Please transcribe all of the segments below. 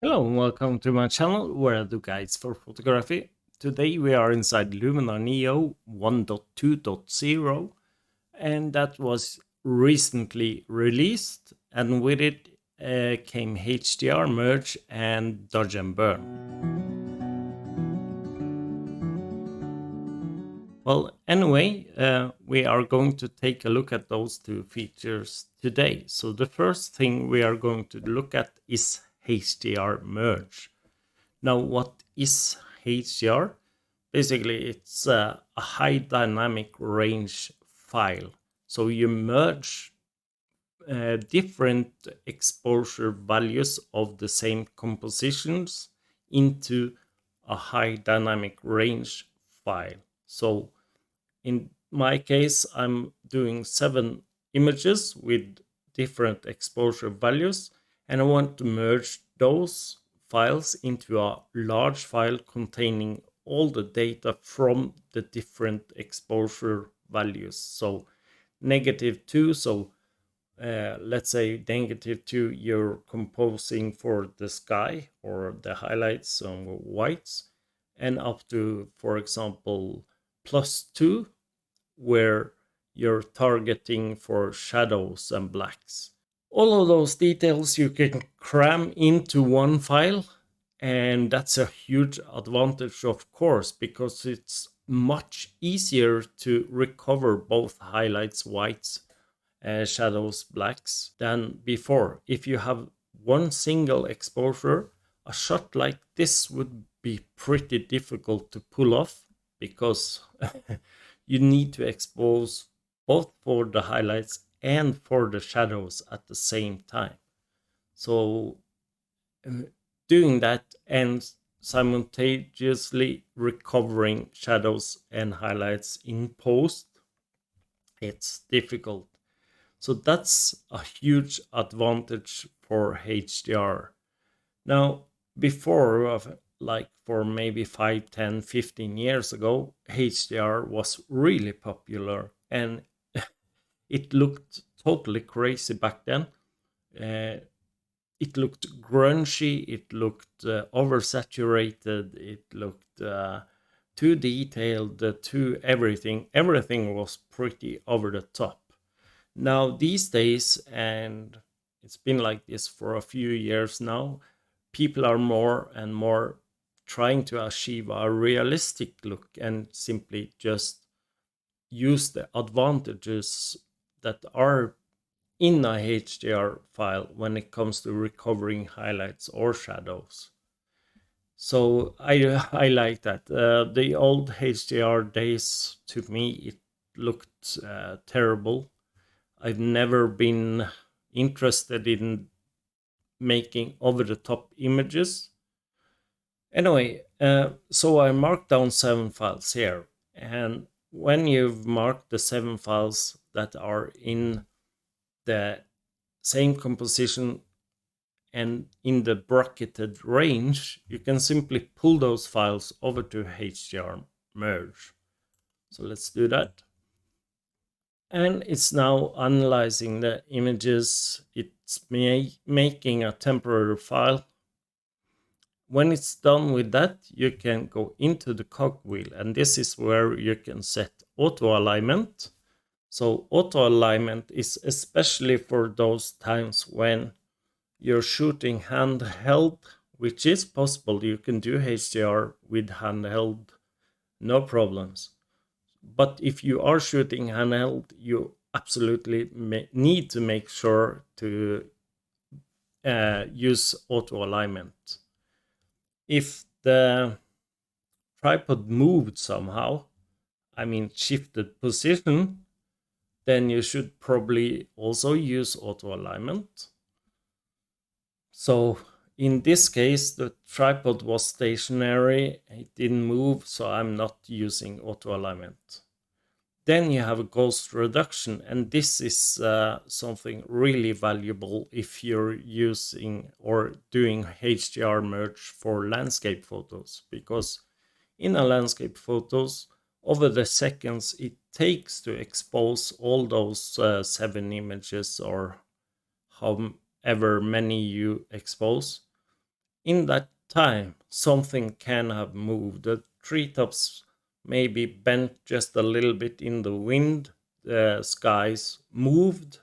Hello and welcome to my channel where I do guides for photography. Today we are inside Luminar Neo 1.2.0 and that was recently released, and with it came Hdr Merge and Dodge and Burn. Well, anyway, we are going to take a look at those two features today. So the first thing we are going to look at is Hdr Merge. Now, what is HDR? Basically, it's a high dynamic range file. So you merge different exposure values of the same compositions into a high dynamic range file. So in my case, I'm doing 7 images with different exposure values, and I want to merge those files into a large file containing all the data from the different exposure values. So -2, so let's say -2 you're composing for the sky or the highlights and whites, and up to, for example, +2 where you're targeting for shadows and blacks. All of those details you can cram into one file, and that's a huge advantage, of course, because it's much easier to recover both highlights, whites, shadows, blacks than before. If you have one single exposure, a shot like this would be pretty difficult to pull off because you need to expose both for the highlights and for the shadows at the same time. So doing that and simultaneously recovering shadows and highlights in post, it's difficult. So that's a huge advantage for HDR. Now, before, like for maybe 5, 10, 15 years ago, HDR was really popular and it looked totally crazy back then. It looked grungy, it looked oversaturated, it looked too detailed, too everything. Everything was pretty over the top. Now, these days, and it's been like this for a few years now, people are more and more trying to achieve a realistic look and simply just use the advantages that are in a HDR file when it comes to recovering highlights or shadows. So I like that. The old HDR days, to me, it looked terrible. I've never been interested in making over-the-top images. Anyway, so I marked down 7 files here. And when you've marked the 7 files that are in the same composition and in the bracketed range, you can simply pull those files over to Hdr Merge. So let's do that. And it's now analyzing the images. It's making a temporary file. When it's done with that, you can go into the cogwheel, and this is where you can set auto alignment. So auto alignment is especially for those times when you're shooting handheld, which is possible. You can do HDR with handheld, no problems. But if you are shooting handheld, you absolutely need to make sure to use auto alignment. If the tripod moved somehow, I mean shifted position, then you should probably also use auto alignment. So in this case, the tripod was stationary, it didn't move, so I'm not using auto alignment. Then you have a ghost reduction, and this is something really valuable if you're using or doing HDR merge for landscape photos, because in a landscape photos, over the seconds it takes to expose all those 7 images or however many you expose, in that time, something can have moved. The treetops may be bent just a little bit in the wind, the skies moved,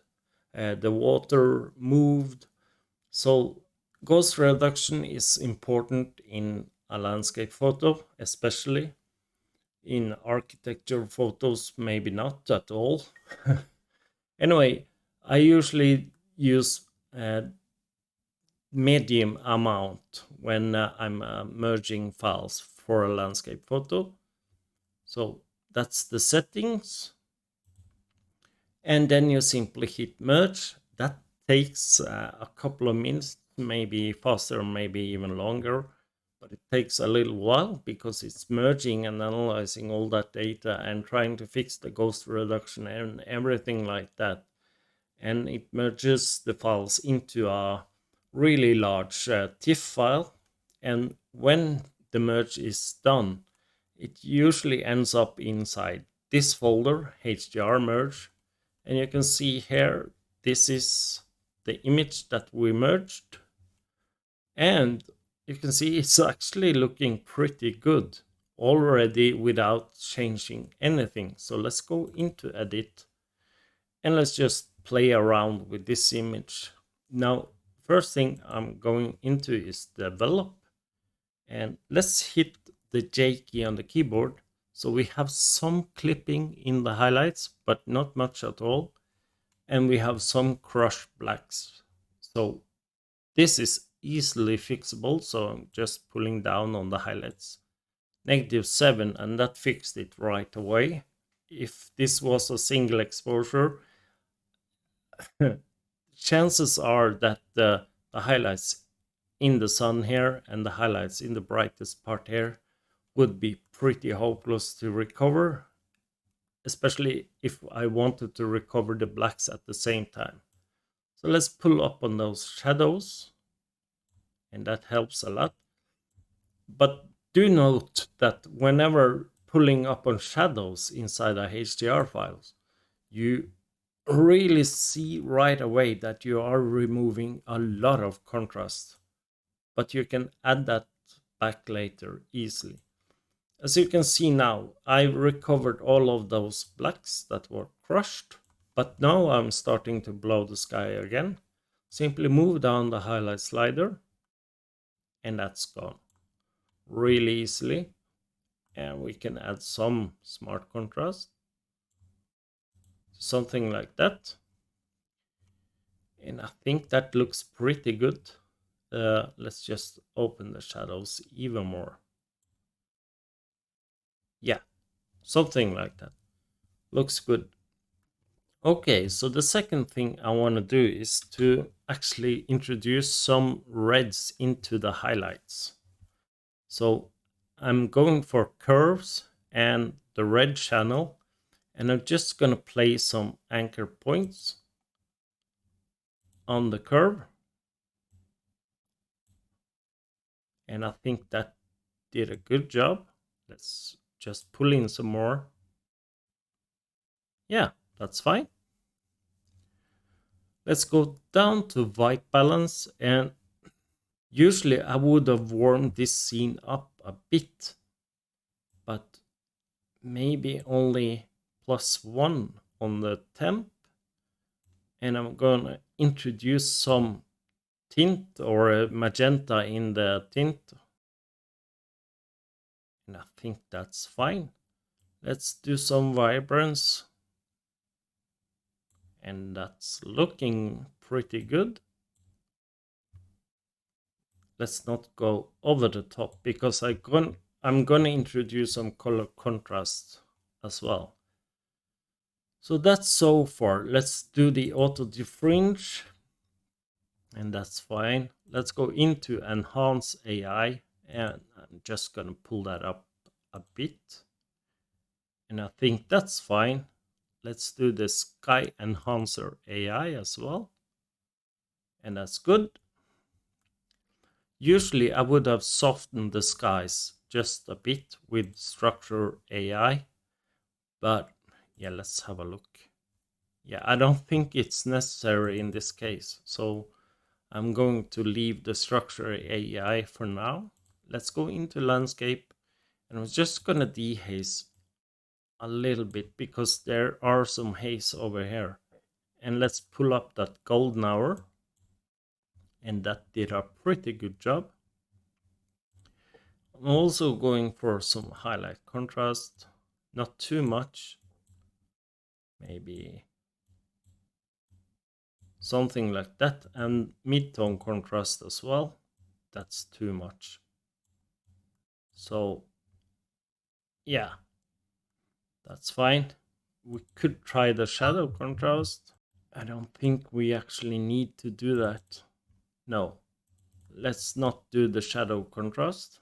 the water moved. So ghost reduction is important in a landscape photo, especially. In architecture photos, maybe not at all. Anyway, I usually use medium amount when I'm merging files for a landscape photo. So that's the settings. And then you simply hit merge. That takes a couple of minutes, maybe faster, maybe even longer. But it takes a little while because it's merging and analyzing all that data and trying to fix the ghost reduction and everything like that. And it merges the files into a really large TIFF file. And when the merge is done, it usually ends up inside this folder, Hdr Merge. And you can see here, this is the image that we merged. And you can see it's actually looking pretty good already without changing anything. So let's go into edit and let's just play around with this image. Now, first thing I'm going into is develop, and let's hit the J key on the keyboard. So we have some clipping in the highlights, but not much at all. And we have some crushed blacks. So this is easily fixable. So I'm just pulling down on the highlights. -7, and that fixed it right away. If this was a single exposure, chances are that the highlights in the sun here and the highlights in the brightest part here would be pretty hopeless to recover, especially if I wanted to recover the blacks at the same time. So let's pull up on those shadows, and that helps a lot. But do note that whenever pulling up on shadows inside a HDR files, you really see right away that you are removing a lot of contrast, but you can add that back later easily. As you can see now, I've recovered all of those blacks that were crushed, but now I'm starting to blow the sky again. Simply move down the highlight slider, and that's gone really easily. And we can add some smart contrast, something like that. And I think that looks pretty good. Let's just open the shadows even more. Yeah, something like that. Looks good. Okay, so the second thing I want to do is to actually introduce some reds into the highlights. So I'm going for curves and the red channel, and I'm just going to place some anchor points on the curve. And I think that did a good job. Let's just pull in some more. Yeah, that's fine. Let's go down to white balance, and usually I would have warmed this scene up a bit, but maybe only +1 on the temp. And I'm gonna introduce some tint or a magenta in the tint. And I think that's fine. Let's do some vibrance. And that's looking pretty good. Let's not go over the top because I'm gonna introduce some color contrast as well. So that's so far. Let's do the auto defringe, and that's fine. Let's go into enhance AI, and I'm just gonna pull that up a bit, and I think that's fine. Let's do the sky enhancer AI as well, and that's good. Usually I would have softened the skies just a bit with structure AI, but yeah, let's have a look. Yeah, I don't think it's necessary in this case, so I'm going to leave the structure AI for now. Let's go into landscape, and I'm just gonna dehaze a little bit because there are some haze over here. And let's pull up that golden hour, and that did a pretty good job. I'm also going for some highlight contrast, not too much, maybe something like that, and mid-tone contrast as well. That's too much. So yeah, that's fine. We could try the shadow contrast. I don't think we actually need to do that. No, let's not do the shadow contrast.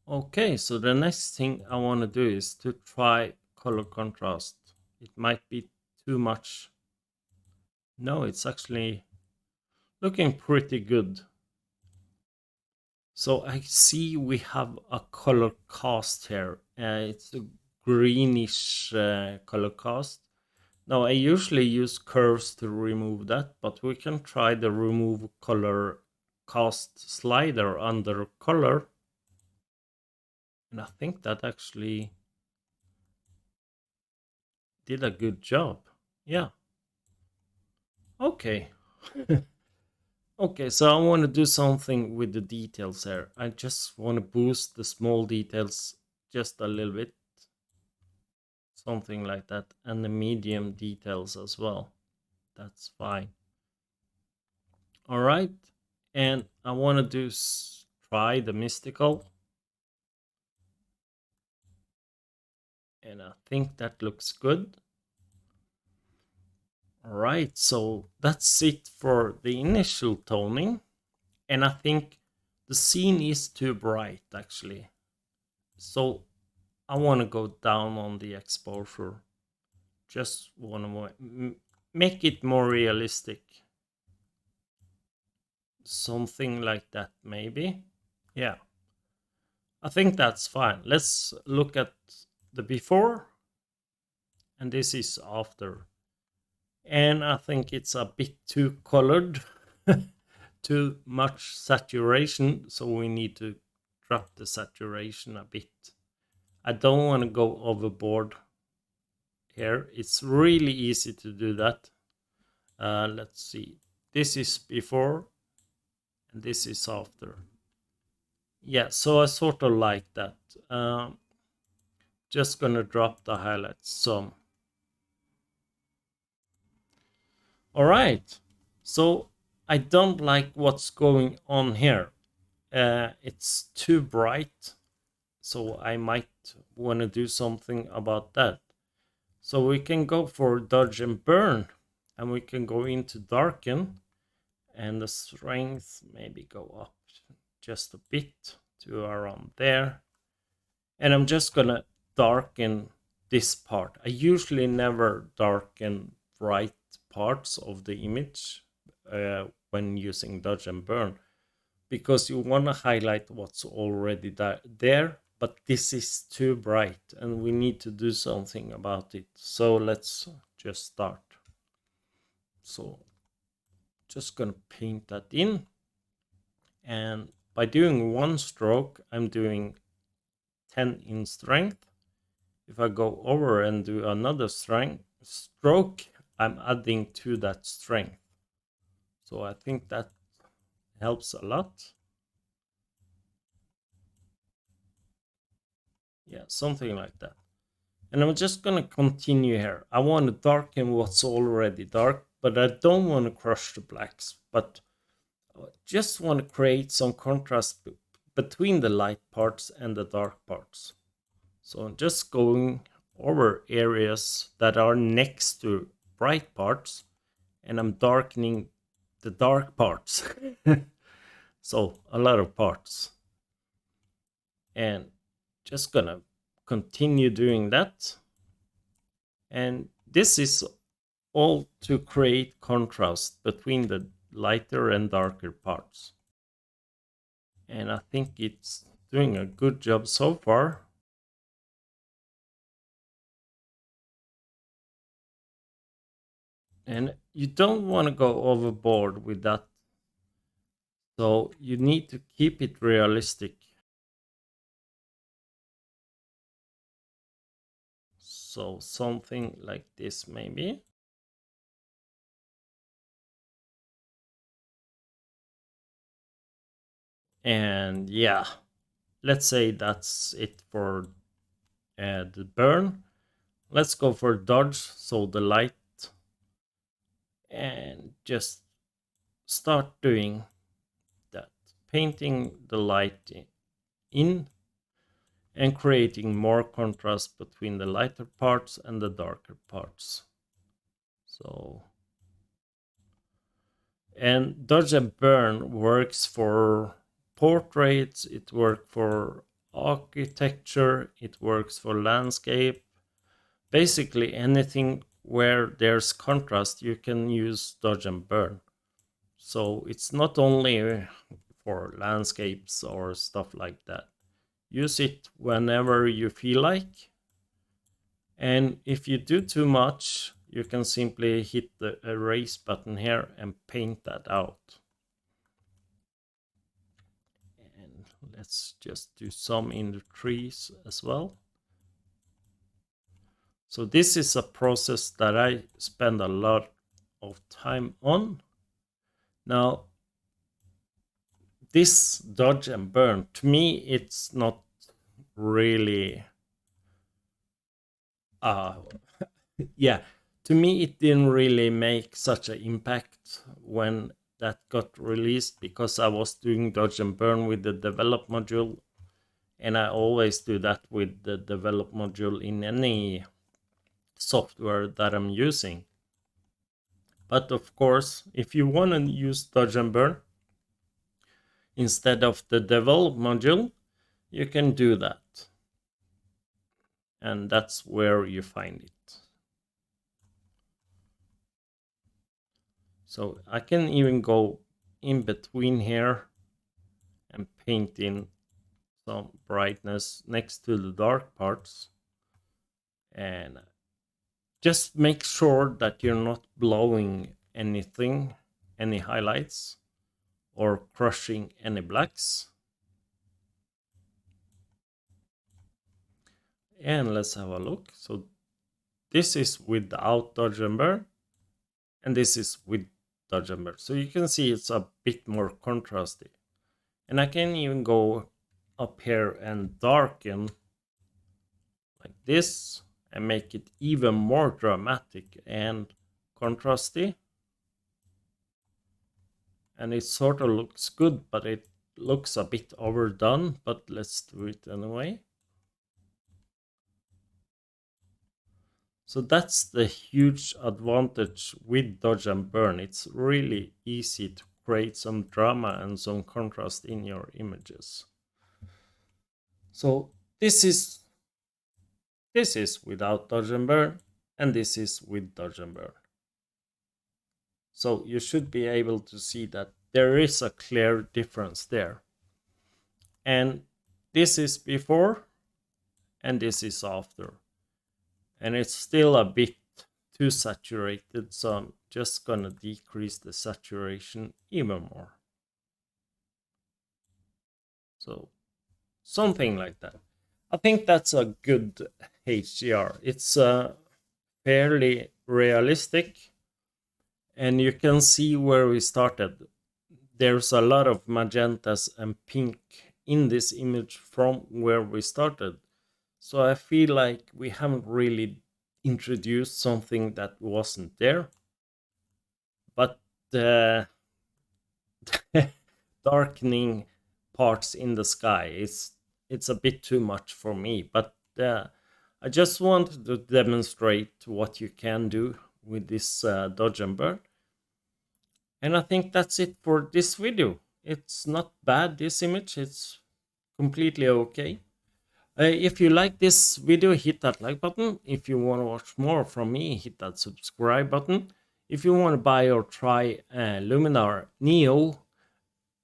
Okay, so the next thing I want to do is to try color contrast. It might be too much. No, it's actually looking pretty good. So I see we have a color cast here. It's a greenish color cast. Now I usually use curves to remove that, but we can try the remove color cast slider under color. And I think that actually did a good job. Yeah. Okay. Okay, so I want to do something with the details here. I just want to boost the small details just a little bit. Something like that. And the medium details as well. That's fine. All right. And I want to do try the mystical. And I think that looks good. All right, so that's it for the initial toning. And I think the scene is too bright actually. So I want to go down on the exposure. Just want to make it more realistic. Something like that maybe. Yeah. I think that's fine. Let's look at the before. And this is after. And I think it's a bit too colored. Too much saturation. So we need to drop the saturation a bit. I don't want to go overboard here. It's really easy to do that. Let's see. This is before and this is after. Yeah, so I sort of like that. Just gonna drop the highlights some. All right. So I don't like what's going on here. It's too bright. So I might want to do something about that. So we can go for dodge and burn, and we can go into darken, and the strength maybe go up just a bit to around there. And I'm just gonna darken this part. I usually never darken bright parts of the image when using dodge and burn, because you want to highlight what's already there, but this is too bright and we need to do something about it. So let's just start. So just gonna paint that in, and by doing one stroke I'm doing 10 in strength. If I go over and do another stroke, I'm adding to that strength. So I think that helps a lot. Yeah, something like that. And I'm just gonna continue here. I want to darken what's already dark, but I don't want to crush the blacks, but I just want to create some contrast between the light parts and the dark parts. So I'm just going over areas that are next to bright parts, and I'm darkening the dark parts. So a lot of parts. And just gonna continue doing that. And this is all to create contrast between the lighter and darker parts. And I think it's doing a good job so far. And you don't want to go overboard with that So you need to keep it realistic. So something like this maybe. And yeah, let's say that's it for the burn. Let's go for dodge, so the light, and just start doing that. Painting the light in and creating more contrast between the lighter parts and the darker parts. So, and dodge and burn works for portraits, it works for architecture, it works for landscape. Basically anything where there's contrast, you can use dodge and burn. So it's not only for landscapes or stuff like that. Use it whenever you feel like. And if you do too much, you can simply hit the erase button here and paint that out. And let's just do some in the trees as well. So this is a process that I spend a lot of time on. Now, this dodge and burn, to me, it's not really yeah, to me it didn't really make such an impact when that got released, because I was doing dodge and burn with the develop module, and I always do that with the develop module in any software that I'm using. But of course, if you want to use dodge and burn instead of the develop module, you can do that, and that's where you find it. So I can even go in between here and paint in some brightness next to the dark parts, and just make sure that you're not blowing anything, any highlights, or crushing any blacks. And let's have a look. So this is without dodge and burn, and this is with dodge and burn. So you can see it's a bit more contrasty. And I can even go up here and darken like this and make it even more dramatic and contrasty. And it sort of looks good, but it looks a bit overdone, but let's do it anyway. So that's the huge advantage with dodge and burn. It's really easy to create some drama and some contrast in your images. So this is without dodge and burn, and this is with dodge and burn. So you should be able to see that there is a clear difference there. And this is before, and this is after. And it's still a bit too saturated, so I'm just gonna decrease the saturation even more. So something like that. I think that's a good HDR. It's fairly realistic, and you can see where we started. There's a lot of magentas and pink in this image from where we started. So I feel like we haven't really introduced something that wasn't there. But the darkening parts in the sky, it's a bit too much for me. But I just wanted to demonstrate what you can do with this dodge and burn. And I think that's it for this video. It's not bad, this image. It's completely okay. If you like this video, hit that like button. If you want to watch more from me, hit that subscribe button. If you want to buy or try Luminar Neo,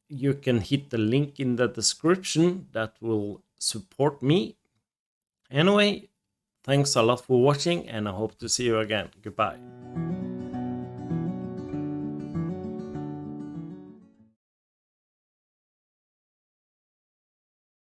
you can hit the link in the description. That will support me. Anyway, thanks a lot for watching, and I hope to see you again. Goodbye.